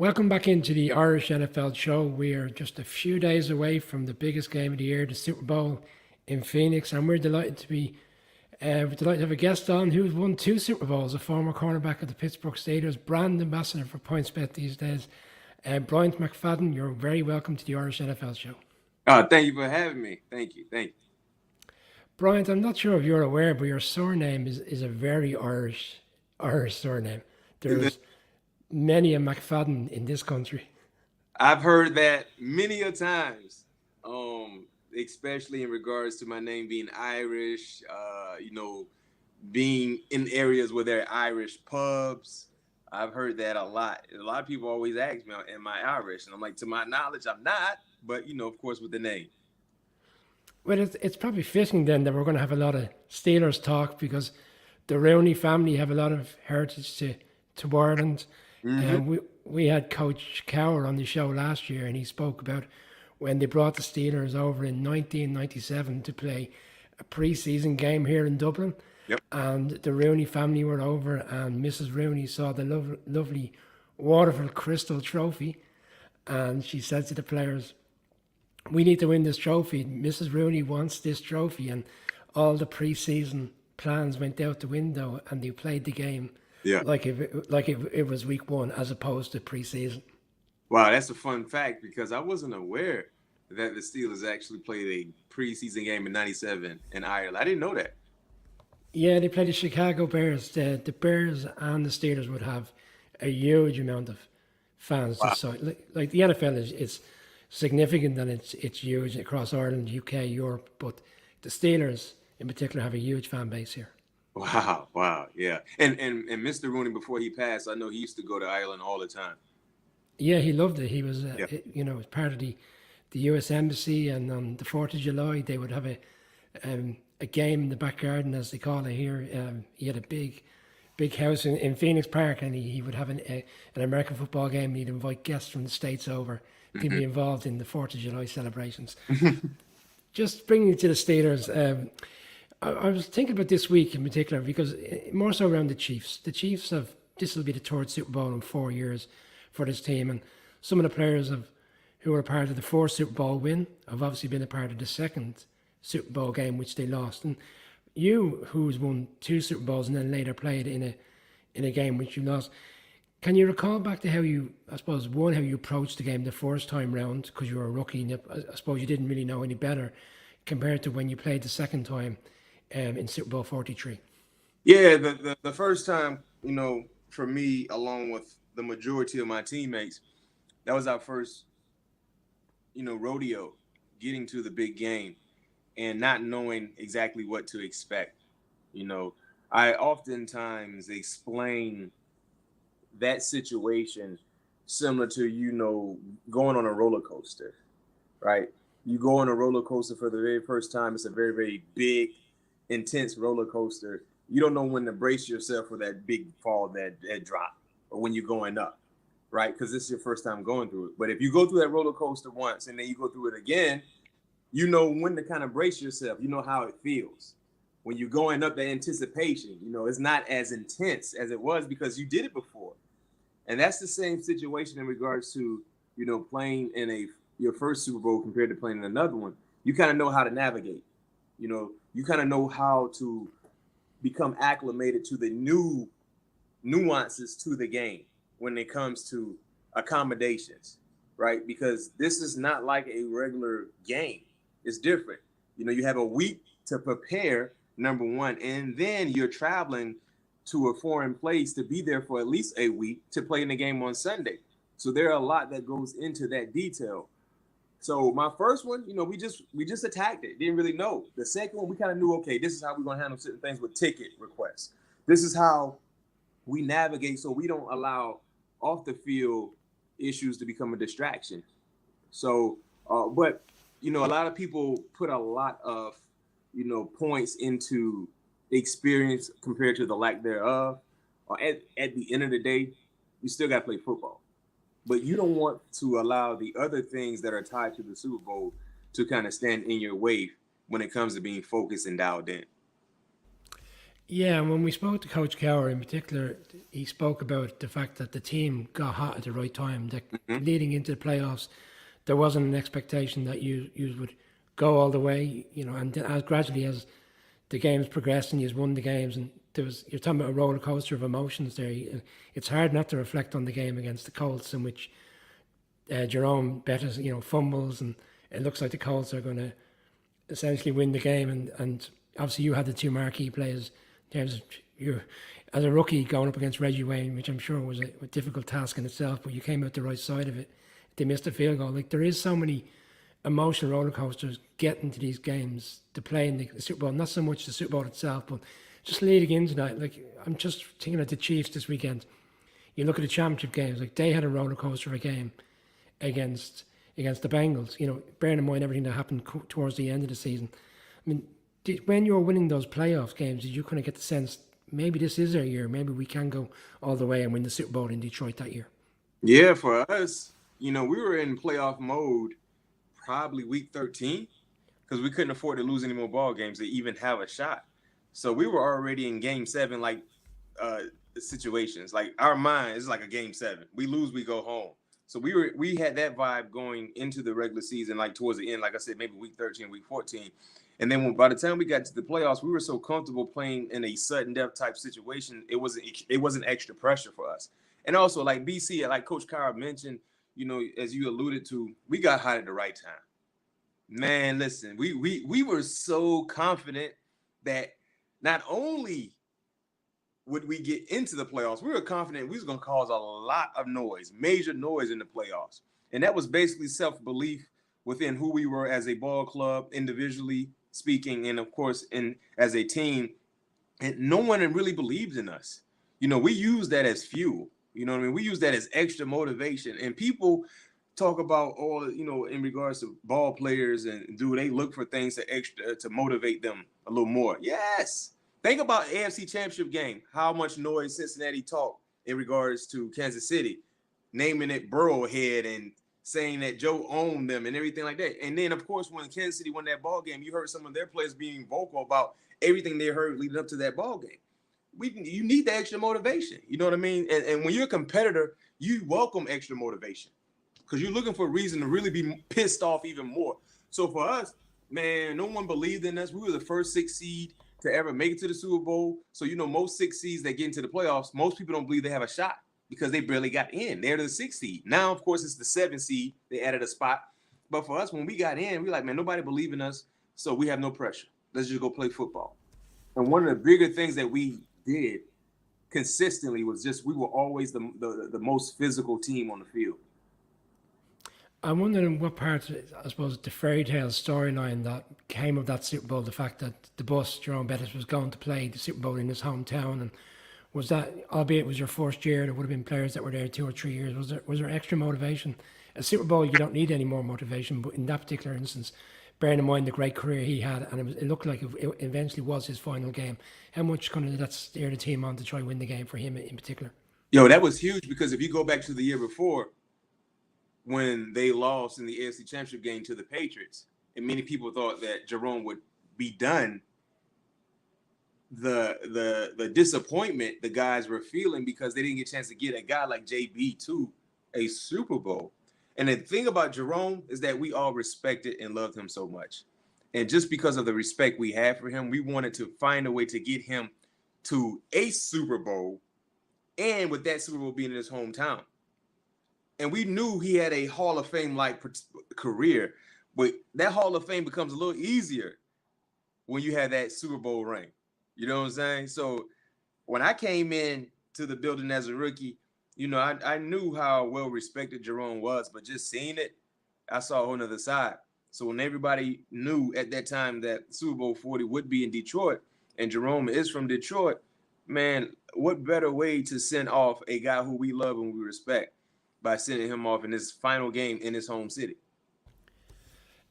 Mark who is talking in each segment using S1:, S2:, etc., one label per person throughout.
S1: Welcome back into the Irish NFL show. We are just a few days away from the biggest game of the year, the Super Bowl in Phoenix, and we're delighted to have a guest on who's won two Super Bowls, a former cornerback of the Pittsburgh Steelers, brand ambassador for PointsBet these days. Bryan McFadden, you're very welcome to the Irish NFL show.
S2: Thank you for having me. Thank you.
S1: Bryan, I'm not sure if you're aware, but your surname is a very Irish surname. There's many a McFadden in this country.
S2: I've heard that many a times, especially in regards to my name being Irish, being in areas where there are Irish pubs. I've heard that a lot. A lot of people always ask me, am I Irish? And I'm like, to my knowledge, I'm not. But, of course, with the name.
S1: Well, it's probably fitting then that we're going to have a lot of Steelers talk because the Rooney family have a lot of heritage to Ireland.
S2: Mm-hmm.
S1: We had Coach Cower on the show last year, and he spoke about when they brought the Steelers over in 1997 to play a pre-season game here in Dublin.
S2: Yep.
S1: And the Rooney family were over, and Mrs. Rooney saw the lovely Waterford Crystal Trophy, and she said to the players, "We need to win this trophy. Mrs. Rooney wants this trophy," and all the pre-season plans went out the window, and they played the game.
S2: Yeah.
S1: Like if it was week one as opposed to preseason.
S2: Wow, that's a fun fact because I wasn't aware that the Steelers actually played a preseason game in '97 in Ireland. I didn't know that.
S1: Yeah, they played the Chicago Bears. The Bears and the Steelers would have a huge amount of fans.
S2: Wow.
S1: Like the NFL is significant and it's huge across Ireland, UK, Europe, but the Steelers in particular have a huge fan base here.
S2: Wow, yeah. And Mr. Rooney, before he passed, I know he used to go to Ireland all the time.
S1: Yeah, he loved it. He was,
S2: Yeah.
S1: as part of the U.S. Embassy, and on the 4th of July, they would have a game in the back garden, as they call it here. He had a big house in Phoenix Park, and he would have an American football game, and he'd invite guests from the States over to be involved in the 4th of July celebrations. Just bringing it to the Steelers, I was thinking about this week in particular because more so around the Chiefs. The Chiefs this will be the third Super Bowl in 4 years for this team, and some of the players who were part of the fourth Super Bowl win have obviously been a part of the second Super Bowl game, which they lost. And you, who's won two Super Bowls and then later played in a game which you lost, can you recall back to how you approached the game the first time round because you were a rookie and I suppose you didn't really know any better compared to when you played the second time in Super Bowl 43?
S2: Yeah, the first time, for me, along with the majority of my teammates, that was our first, rodeo, getting to the big game and not knowing exactly what to expect. I oftentimes explain that situation similar to, going on a roller coaster, right? You go on a roller coaster for the very first time. It's a very, very big, intense roller coaster. You don't know when to brace yourself for that big fall, that drop, or when you're going up, right? Because this is your first time going through it. But if you go through that roller coaster once and then you go through it again, you know when to kind of brace yourself. You know how it feels. When you're going up, the anticipation, it's not as intense as it was because you did it before. And that's the same situation in regards to, playing in your first Super Bowl compared to playing in another one. You kind of know how to navigate. You kind of know how to become acclimated to the new nuances to the game when it comes to accommodations, right? Because this is not like a regular game. It's different. You have a week to prepare, number one, and then you're traveling to a foreign place to be there for at least a week to play in the game on Sunday. So there are a lot that goes into that detail. So my first one, we just attacked it. Didn't really know. The second one, we kind of knew, okay, this is how we're going to handle certain things with ticket requests. This is how we navigate so we don't allow off the field issues to become a distraction. So, but, a lot of people put a lot of, points into experience compared to the lack thereof. At the end of the day, you still got to play football. But you don't want to allow the other things that are tied to the Super Bowl to kind of stand in your way when it comes to being focused and dialed in.
S1: Yeah, and when we spoke to Coach Cower in particular, he spoke about the fact that the team got hot at the right time. That
S2: Hmm.
S1: leading into the playoffs, there wasn't an expectation that you would go all the way, and then as gradually as the games progressed and you won the games, and you're talking about a roller coaster of emotions there. It's hard not to reflect on the game against the Colts, in which Jerome Bettis, fumbles, and it looks like the Colts are going to essentially win the game. And obviously you had the two marquee players. James, you as a rookie going up against Reggie Wayne, which I'm sure was a difficult task in itself, but you came out the right side of it. They missed a field goal. Like, there is so many emotional roller coasters getting to these games to play in the Super Bowl. Not so much the Super Bowl itself, but just leading into that. Like, I'm just thinking of the Chiefs this weekend. You look at the championship games, like they had a roller coaster of a game against the Bengals. Bearing in mind everything that happened towards the end of the season. I mean, when you were winning those playoff games, did you kind of get the sense maybe this is our year? Maybe we can go all the way and win the Super Bowl in Detroit that year?
S2: Yeah, for us, we were in playoff mode probably week 13 because we couldn't afford to lose any more ball games to even have a shot. So we were already in game 7, like situations. Like, our mind is like a game 7. We lose, we go home. So we had that vibe going into the regular season, like towards the end, like I said, maybe week 13, week 14. And then by the time we got to the playoffs, we were so comfortable playing in a sudden death type situation. It wasn't extra pressure for us. And also, like BC, like Coach Carr mentioned, as you alluded to, we got hot at the right time. Man, listen, we were so confident that not only would we get into the playoffs, we were confident we was going to cause a lot of noise, major noise in the playoffs. And that was basically self-belief within who we were as a ball club, individually speaking, and of course, as a team. And no one really believed in us. We use that as fuel. You know what I mean? We use that as extra motivation. And people talk about all, in regards to ball players, and do they look for things to motivate them a little more? Yes. Think about AFC Championship game, how much noise Cincinnati talked in regards to Kansas City, naming it Burrowhead and saying that Joe owned them and everything like that. And then, of course, when Kansas City won that ball game, you heard some of their players being vocal about everything they heard leading up to that ball game. You need the extra motivation. You know what I mean? And when you're a competitor, you welcome extra motivation because you're looking for a reason to really be pissed off even more. So for us, man, no one believed in us. We were the first 6 seed to ever make it to the Super Bowl. So, most 6 seeds that get into the playoffs, most people don't believe they have a shot because they barely got in. They're the 6th seed. Now, of course, it's the 7th seed. They added a spot. But for us, when we got in, we're like, man, nobody believed in us, so we have no pressure. Let's just go play football. And one of the bigger things that we did consistently was just we were always the most physical team on the field.
S1: I'm wondering what part, I suppose, the fairy tale storyline that came of that Super Bowl, the fact that the boss, Jerome Bettis, was going to play the Super Bowl in his hometown, and was that, albeit it was your first year, there would have been players that were there 2 or 3 years, was there extra motivation? A Super Bowl, you don't need any more motivation, but in that particular instance, bearing in mind the great career he had, and it looked like it eventually was his final game, how much kind of did that steer the team on to try and win the game for him in particular?
S2: That was huge because if you go back to the year before, when they lost in the AFC Championship game to the Patriots, and many people thought that Jerome would be done, the disappointment the guys were feeling because they didn't get a chance to get a guy like JB to a Super Bowl. And the thing about Jerome is that we all respected and loved him so much. And just because of the respect we had for him, we wanted to find a way to get him to a Super Bowl, and with that Super Bowl being in his hometown. And we knew he had a Hall of Fame-like career, but that Hall of Fame becomes a little easier when you have that Super Bowl ring. You know what I'm saying? So when I came in to the building as a rookie, I knew how well respected Jerome was, but just seeing it, I saw a whole nother side. So when everybody knew at that time that Super Bowl 40 would be in Detroit, and Jerome is from Detroit, man, what better way to send off a guy who we love and we respect by sending him off in his final game in his home city?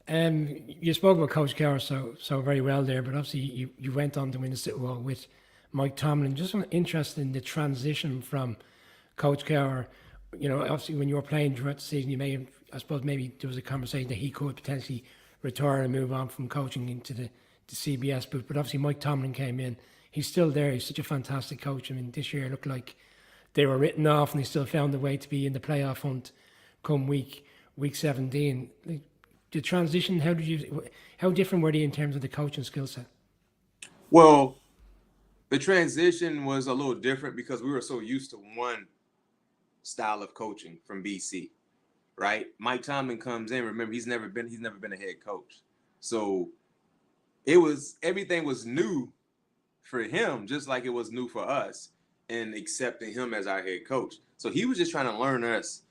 S1: You spoke about Coach Cowher so very well there, but obviously you went on to win the Super Bowl with Mike Tomlin. Just interested in the transition from Coach Cowher. Obviously when you were playing throughout the season, maybe there was a conversation that he could potentially retire and move on from coaching into the CBS booth. But obviously Mike Tomlin came in. he's still there. He's such a fantastic coach. I mean, this year it looked like they were written off, and they still found a way to be in the playoff hunt come week 17. Like, the transition, how different were they in terms of the coaching skill set?
S2: Well, the transition was a little different because we were so used to one style of coaching from BC, right? Mike Tomlin comes in. Remember, he's never been a head coach, so everything was new for him, just like it was new for us in accepting him as our head coach. So he was just trying to learn us,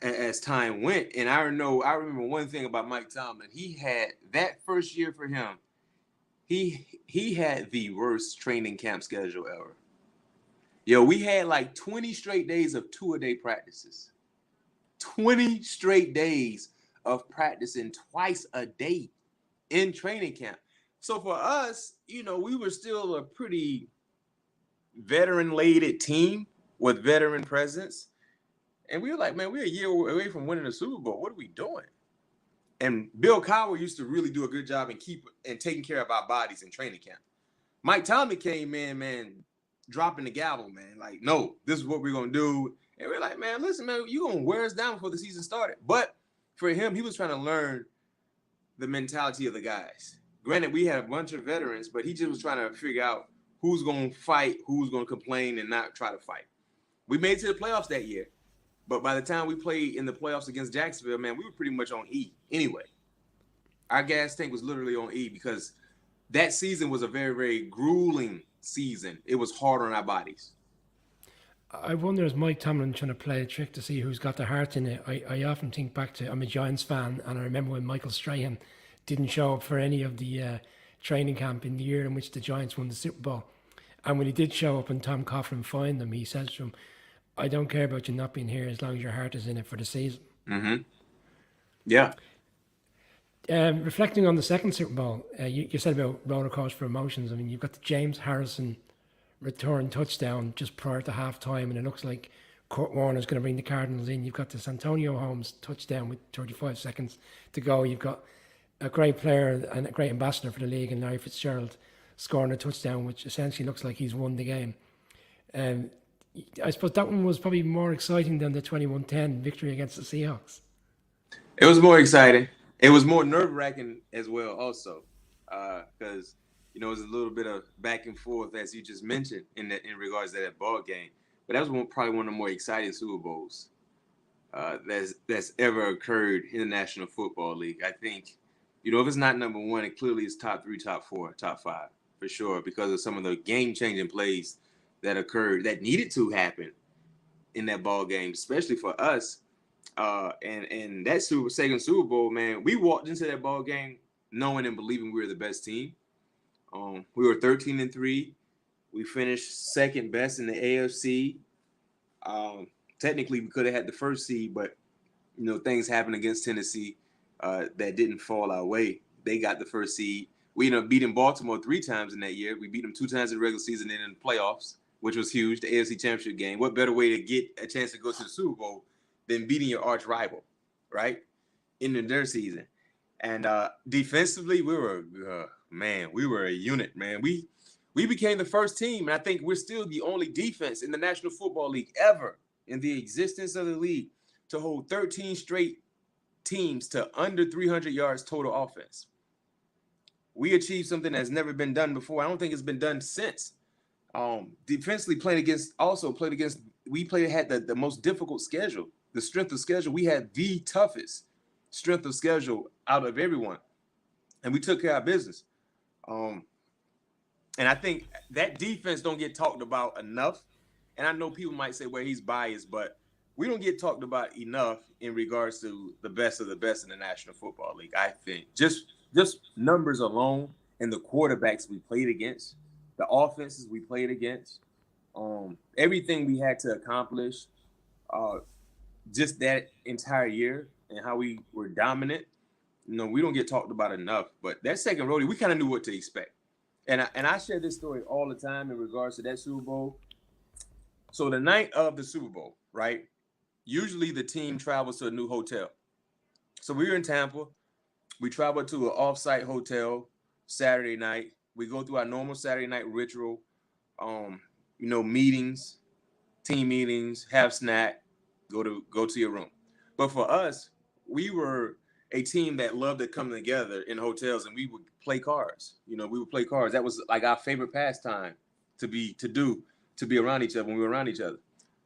S2: as time went. And I remember one thing about Mike Tomlin. He had that first year for him. He had the worst training camp schedule ever. We had like 20 straight days of 2-a-day practices. 20 straight days of practicing twice a day in training camp. So for us, we were still a pretty veteran-laden team with veteran presence. And we were like, man, we're a year away from winning the Super Bowl. What are we doing? And Bill Cowher used to really do a good job in taking care of our bodies in training camp. Mike Tomlin came in, man, dropping the gavel, man. Like, no, this is what we're going to do. And we're like, man, listen, man, you're going to wear us down before the season started. But for him, he was trying to learn the mentality of the guys. Granted, we had a bunch of veterans, but he just was trying to figure out who's going to fight, who's going to complain, and not try to fight. We made it to the playoffs that year. But by the time we played in the playoffs against Jacksonville, man, we were pretty much on E anyway. Our gas tank was literally on E because that season was a very, very grueling season. It was hard on our bodies.
S1: I wonder, is Mike Tomlin trying to play a trick to see who's got the heart in it? I often think back to, I'm a Giants fan, and I remember when Michael Strahan didn't show up for any of the training camp in the year in which the Giants won the Super Bowl. And when he did show up and Tom Coughlin fined him, he says to him, I don't care about you not being here as long as your heart is in it for the season.
S2: Mm-hmm. Yeah.
S1: Reflecting on the second Super Bowl, you said about roller coaster emotions. I mean, you've got the James Harrison return touchdown just prior to halftime, and it looks like Kurt Warner's going to bring the Cardinals in. You've got this Antonio Holmes touchdown with 35 seconds to go. You've got a great player and a great ambassador for the league, and Larry Fitzgerald scoring a touchdown, which essentially looks like he's won the game. I suppose that one was probably more exciting than the 21-10 victory against the Seahawks.
S2: It was more exciting. It was more nerve-wracking as well also because, it was a little bit of back and forth, as you just mentioned, in regards to that ball game. But that was probably one of the more exciting Super Bowls that's ever occurred in the National Football League. I think, if it's not number one, it clearly is top 3, top 4, top 5 for sure because of some of the game-changing plays that occurred that needed to happen in that ball game, especially for us. And that second Super Bowl, man, we walked into that ball game knowing and believing we were the best team. We were 13-3. We finished second best in the AFC. Technically, we could have had the first seed, but things happened against Tennessee that didn't fall our way. They got the first seed. We ended up beating Baltimore 3 times in that year. We beat them 2 times in the regular season and in the playoffs, which was huge, the AFC Championship game. What better way to get a chance to go to the Super Bowl than beating your arch rival, right, in their season? And defensively, we were a unit, man. We became the first team, and I think we're still the only defense in the National Football League ever in the existence of the league to hold 13 straight teams to under 300 yards total offense. We achieved something that's never been done before. I don't think it's been done since. Defensively had the most difficult schedule, the strength of schedule. We had the toughest strength of schedule out of everyone, and we took care of our business. And I think that defense don't get talked about enough. And I know people might say, well, he's biased, but we don't get talked about enough in regards to the best of the best in the National Football League. I think just numbers alone and the quarterbacks we played against, the offenses we played against, everything we had to accomplish just that entire year and how we were dominant. We don't get talked about enough. But that second rodeo, we kind of knew what to expect. And I share this story all the time in regards to that Super Bowl. So the night of the Super Bowl, right? Usually the team travels to a new hotel. So we were in Tampa. We traveled to an off-site hotel Saturday night. We go through our normal Saturday night ritual, meetings, team meetings, have snack, go to your room. But for us, we were a team that loved to come together in hotels, and we would play cards. We would play cards. That was like our favorite pastime to be around each other when we were around each other.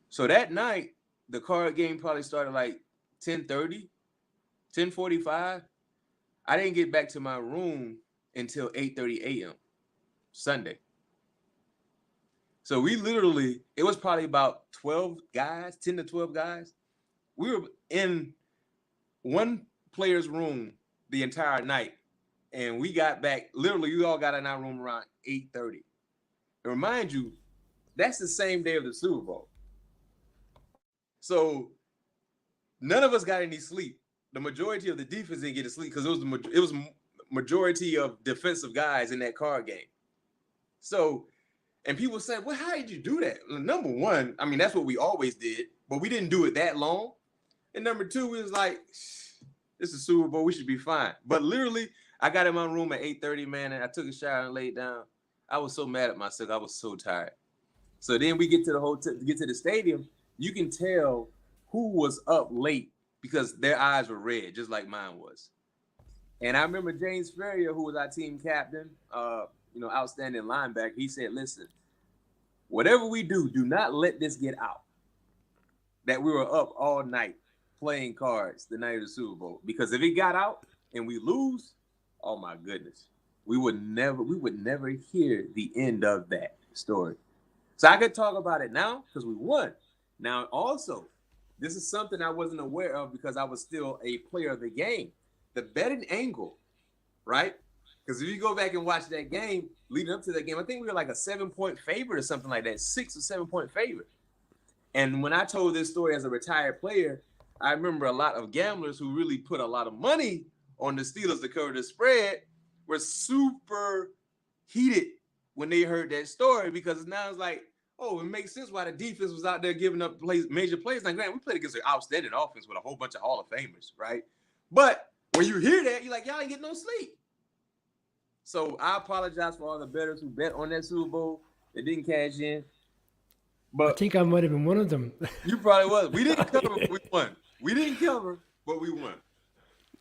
S2: So that night, the card game probably started like 10:30, 10:45. I didn't get back to my room until 8:30 a.m. Sunday. So it was probably about 12 guys, 10 to 12 guys. We were in one player's room the entire night, and we got back, we all got in our room around 8:30. And remind you, that's the same day of the Super Bowl. So none of us got any sleep. The majority of the defense didn't get to sleep because it was majority of defensive guys in that card game. So, and people said, well, how did you do that? Well, number one, I mean, that's what we always did, but we didn't do it that long. And number two, it was like, this is Super Bowl, we should be fine. But literally, I got in my room at 8:30, man, and I took a shower and laid down. I was so mad at myself. I was so tired. So then we get to the hotel, get to the stadium. You can tell who was up late because their eyes were red, just like mine was. And I remember James Ferrier, who was our team captain, outstanding linebacker. He said, listen, whatever we do not let this get out that we were up all night playing cards the night of the Super Bowl. Because if it got out and we lose, oh my goodness, we would never hear the end of that story. So I could talk about it now because we won. Now, also, this is something I wasn't aware of because I was still a player of the game. The betting angle, right? Because if you go back and watch that game, leading up to that game, I think we were like a 7-point favorite or something like that, 6 or 7-point favorite. And when I told this story as a retired player, I remember a lot of gamblers who really put a lot of money on the Steelers to cover the spread were super heated when they heard that story because now it's like, oh, it makes sense why the defense was out there giving up major plays. Now, granted, we played against an outstanding offense with a whole bunch of Hall of Famers, right? But when you hear that, you're like, y'all ain't getting no sleep. So I apologize for all the bettors who bet on that Super Bowl that didn't cash in. But
S1: I think I might have been one of them.
S2: You probably was. We didn't cover, but we won. We didn't cover, but we won.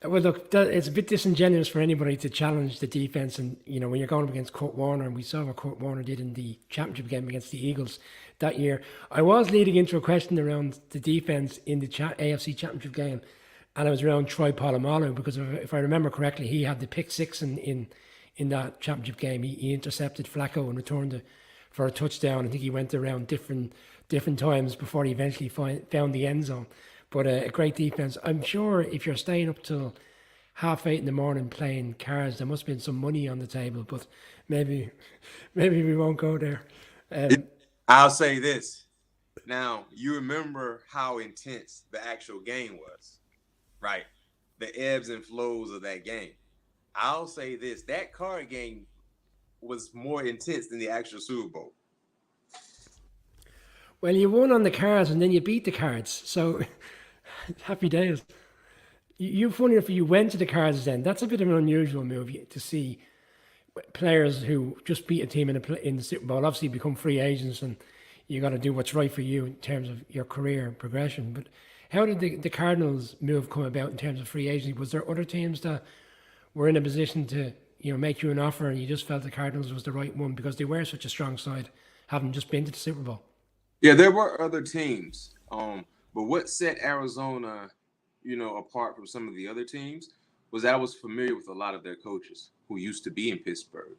S1: Well, look, it's a bit disingenuous for anybody to challenge the defense. And, when you're going up against Kurt Warner, and we saw what Kurt Warner did in the championship game against the Eagles that year. I was leading into a question around the defense in the AFC championship game, and I was around Troy Polamalu because if I remember correctly, he had the pick six in that championship game. He intercepted Flacco and returned for a touchdown. I think he went around different times before he eventually found the end zone. But a great defense. I'm sure if you're staying up till 8:30 in the morning playing cards, there must have been some money on the table. But maybe we won't go there.
S2: I'll say this. Now, you remember how intense the actual game was, right? The ebbs and flows of that game. I'll say this. That card game was more intense than the actual Super Bowl.
S1: Well, you won on the cards and then you beat the cards. So, happy days. You're funny if you went to the cards then. That's a bit of an unusual move to see players who just beat a team in the Super Bowl obviously become free agents, and you got to do what's right for you in terms of your career progression. But how did the Cardinals move come about in terms of free agency? Was there other teams that were in a position to make you an offer and you just felt the Cardinals was the right one because they were such a strong side, having just been to the Super Bowl?
S2: Yeah, there were other teams. But what set Arizona, apart from some of the other teams was that I was familiar with a lot of their coaches who used to be in Pittsburgh.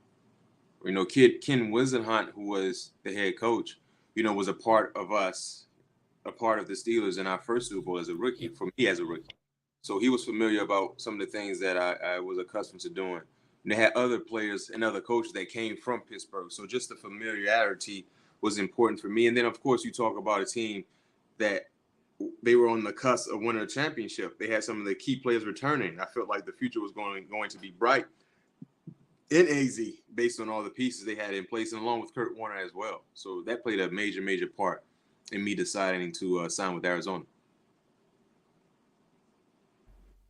S2: Ken Wisenhunt, who was the head coach, was a part of the Steelers in our first Super Bowl as a rookie, for me as a rookie. So he was familiar about some of the things that I was accustomed to doing. And they had other players and other coaches that came from Pittsburgh. So just the familiarity was important for me. And then, of course, you talk about a team that they were on the cusp of winning a championship. They had some of the key players returning. I felt like the future was going to be bright in AZ based on all the pieces they had in place, and along with Kurt Warner as well. So that played a major, major part in me deciding to sign with Arizona.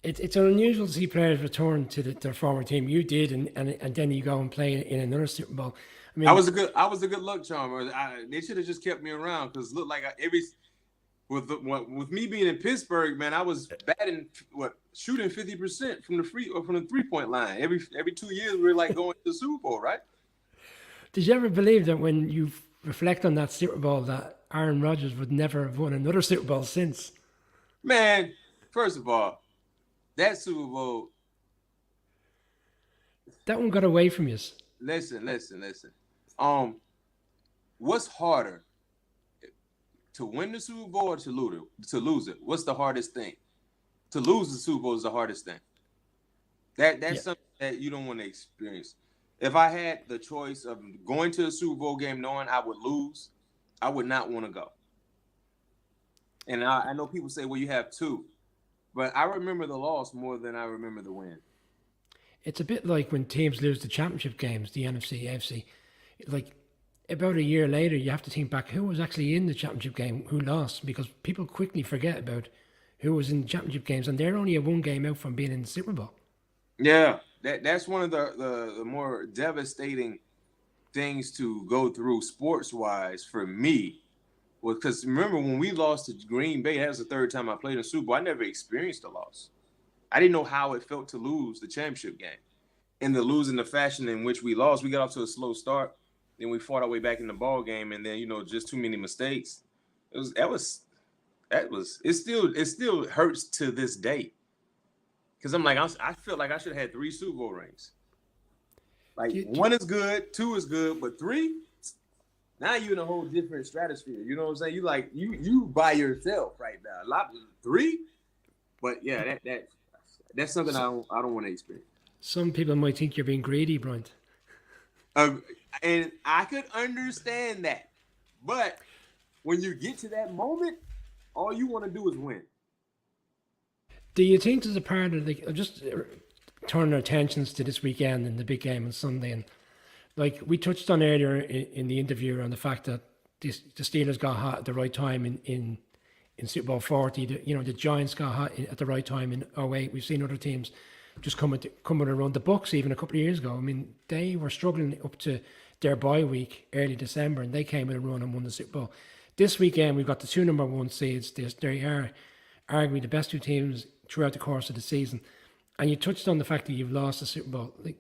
S1: It's unusual to see players return to their former team. You did, and then you go and play in another Super Bowl. I mean,
S2: I was a good luck charm. They should have just kept me around because looked like with me being in Pittsburgh, man, I was shooting 50% from the 3-point line. Every 2 years we were like going to the Super Bowl, right?
S1: did you ever believe that when you reflect on that Super Bowl that Aaron Rodgers would never have won another Super Bowl since?
S2: Man, first of all, that Super Bowl.
S1: That one got away from you.
S2: Listen. What's harder, to win the Super Bowl or to lose it? What's the hardest thing? To lose the Super Bowl is the hardest thing. That's something that you don't want to experience. If I had the choice of going to a Super Bowl game knowing I would lose, I would not want to go. And I know people say, well, you have two. But I remember the loss more than I remember the win.
S1: It's a bit like when teams lose the championship games, the NFC, AFC. Like about a year later, you have to think back who was actually in the championship game, who lost, because people quickly forget about who was in the championship games, and they're only a one game out from being in the Super Bowl.
S2: Yeah, that's one of the more devastating things to go through sports-wise for me. Well, because remember when we lost to Green Bay, that was the third time I played in the Super Bowl. I never experienced a loss. I didn't know how it felt to lose the championship game. In the losing the fashion in which we lost, we got off to a slow start. Then we fought our way back in the ball game, and then just too many mistakes. It still hurts to this day. Because I'm like, I feel like I should have had 3 Super Bowl rings. Like one is good, 2 is good, but 3. Now you're in a whole different stratosphere. You know what I'm saying? You like you by yourself right now. A lot 3, but yeah, that's something I don't want to experience.
S1: Some people might think you're being greedy, Bryant.
S2: And I could understand that, but when you get to that moment, all you want to do is win.
S1: Do you think there's a part of just turning our attentions to this weekend and the big game on Sunday, and like we touched on earlier in the interview on the fact that the Steelers got hot at the right time in Super Bowl 40. The Giants got hot at the right time in 08. We've seen other teams just coming around. The Bucks even a couple of years ago. I mean, they were struggling up to their bye week early December, and they came in a run and won the Super Bowl. This weekend we've got the 2 number 1 seeds. They are arguably the best 2 teams throughout the course of the season. And you touched on the fact that you've lost the Super Bowl. Like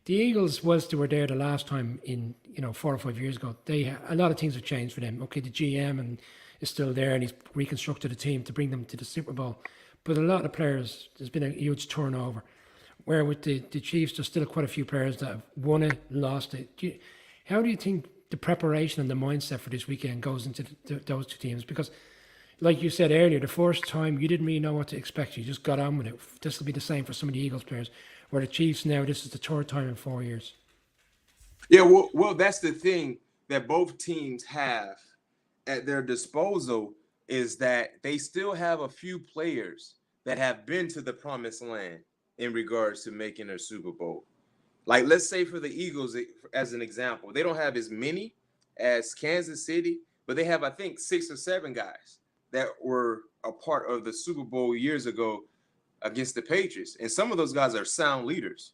S1: the Eagles, whilst they were there the last time in 4 or 5 years ago, a lot of things have changed for them. Okay, the GM is still there, and he's reconstructed a team to bring them to the Super Bowl. But a lot of players, there's been a huge turnover. Where with the Chiefs, there's still quite a few players that have won it, lost it. How do you think the preparation and the mindset for this weekend goes into those 2 teams? Because, like you said earlier, the first time you didn't really know what to expect. You just got on with it. This will be the same for some of the Eagles players. Where the Chiefs now, this is the 3rd time in 4 years.
S2: Yeah, well, that's the thing that both teams have at their disposal is that they still have a few players that have been to the promised land in regards to making a Super Bowl. Like, let's say for the Eagles, as an example, they don't have as many as Kansas City, but they have, I think, 6 or 7 guys that were a part of the Super Bowl years ago against the Patriots. And some of those guys are sound leaders.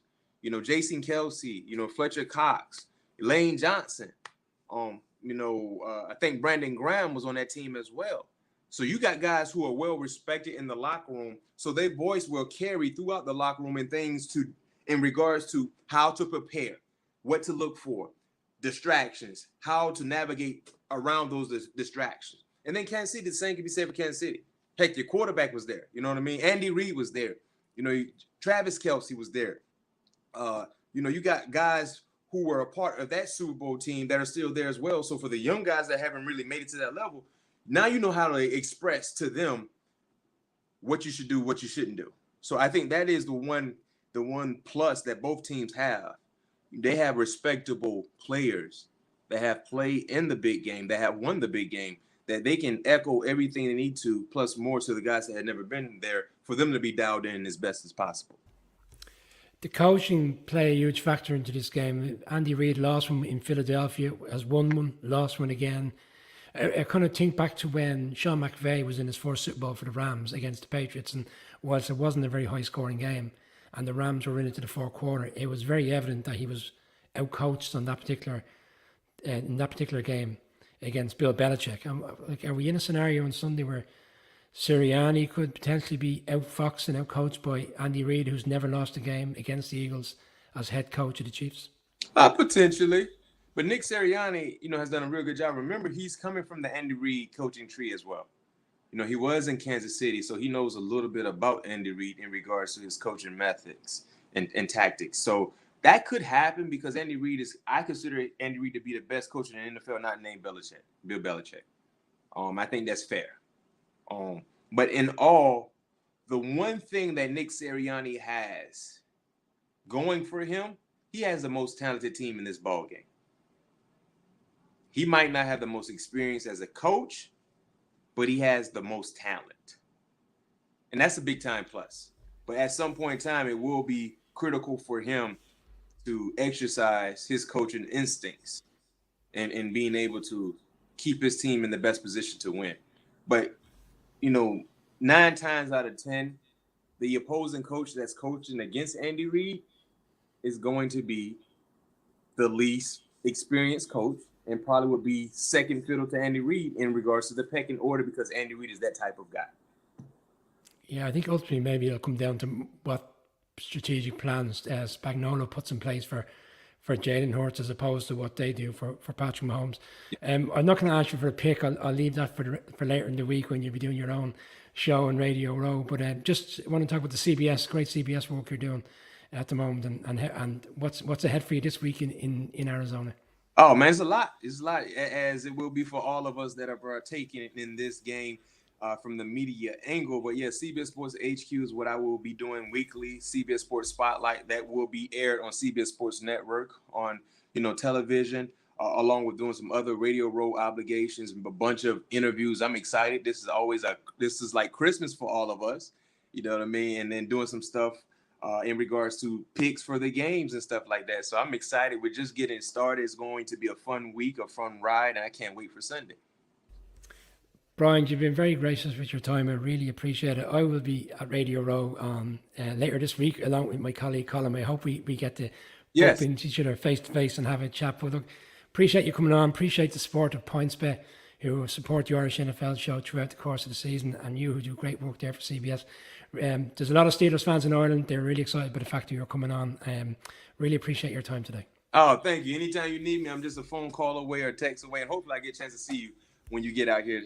S2: Jason Kelsey, Fletcher Cox, Lane Johnson. I think Brandon Graham was on that team as well. So you got guys who are well respected in the locker room. So their voice will carry throughout the locker room and things in regards to how to prepare, what to look for, distractions, how to navigate around those distractions. And then Kansas City, the same can be said for Kansas City. Heck, your quarterback was there. You know what I mean? Andy Reid was there. Travis Kelsey was there. You got guys who were a part of that Super Bowl team that are still there as well. So for the young guys that haven't really made it to that level, now you know how to express to them what you should do, what you shouldn't do. So I think that is the one plus that both teams have. They have respectable players that have played in the big game, that have won the big game, that they can echo everything they need to, plus more to the guys that had never been there, for them to be dialed in as best as possible.
S1: The coaching play a huge factor into this game. Andy Reid lost one in Philadelphia, has won one, lost one again. I kind of think back to when Sean McVay was in his first Super Bowl for the Rams against the Patriots, and whilst it wasn't a very high-scoring game, and the Rams were into the fourth quarter, it was very evident that he was outcoached on that particular in that particular game against Bill Belichick. Like, are we in a scenario on Sunday where Sirianni could potentially be outfoxed and outcoached by Andy Reid, who's never lost a game against the Eagles as head coach of the Chiefs?
S2: Potentially. But Nick Sirianni, has done a real good job. Remember, he's coming from the Andy Reid coaching tree as well. He was in Kansas City, so he knows a little bit about Andy Reid in regards to his coaching methods and tactics. So that could happen because I consider Andy Reid to be the best coach in the NFL, not named Bill Belichick. I think that's fair. But in all, the one thing that Nick Sirianni has going for him, he has the most talented team in this ballgame. He might not have the most experience as a coach, but he has the most talent. And that's a big time plus. But at some point in time, it will be critical for him to exercise his coaching instincts and being able to keep his team in the best position to win. But, 9 times out of 10, the opposing coach that's coaching against Andy Reid is going to be the least experienced coach and probably would be second fiddle to Andy Reid in regards to the pecking order because Andy Reid is that type of guy.
S1: Yeah, I think ultimately maybe it'll come down to what strategic plans Spagnuolo puts in place for Jalen Hurts as opposed to what they do for Patrick Mahomes. I'm not going to ask you for a pick. I'll leave that for later in the week when you'll be doing your own show on Radio Row. But just want to talk about the great CBS work you're doing at the moment and what's ahead for you this week in Arizona.
S2: Oh, man, it's a lot. It's a lot, as it will be for all of us that are partaking in this game from the media angle. But, yeah, CBS Sports HQ is what I will be doing weekly. CBS Sports Spotlight, that will be aired on CBS Sports Network on, television, along with doing some other Radio Row obligations, a bunch of interviews. I'm excited. This is like Christmas for all of us, you know what I mean? And then doing some stuff in regards to picks for the games and stuff like that. So I'm excited. We're just getting started. It's going to be a fun week, a fun ride, and I can't wait for Sunday.
S1: Bryan, you've been very gracious with your time. I really appreciate it. I will be at Radio Row later this week along with my colleague Colin. I hope we get to bump into each other face to face and have a chat. But look, appreciate you coming on. Appreciate the support of PointsBet, who support the Irish NFL show throughout the course of the season, and you who do great work there for CBS. There's a lot of Steelers fans in Ireland. They're really excited by the fact that you're coming on. Really appreciate your time today.
S2: Oh, thank you. Anytime you need me, I'm just a phone call away or text away, and hopefully I get a chance to see you when you get out here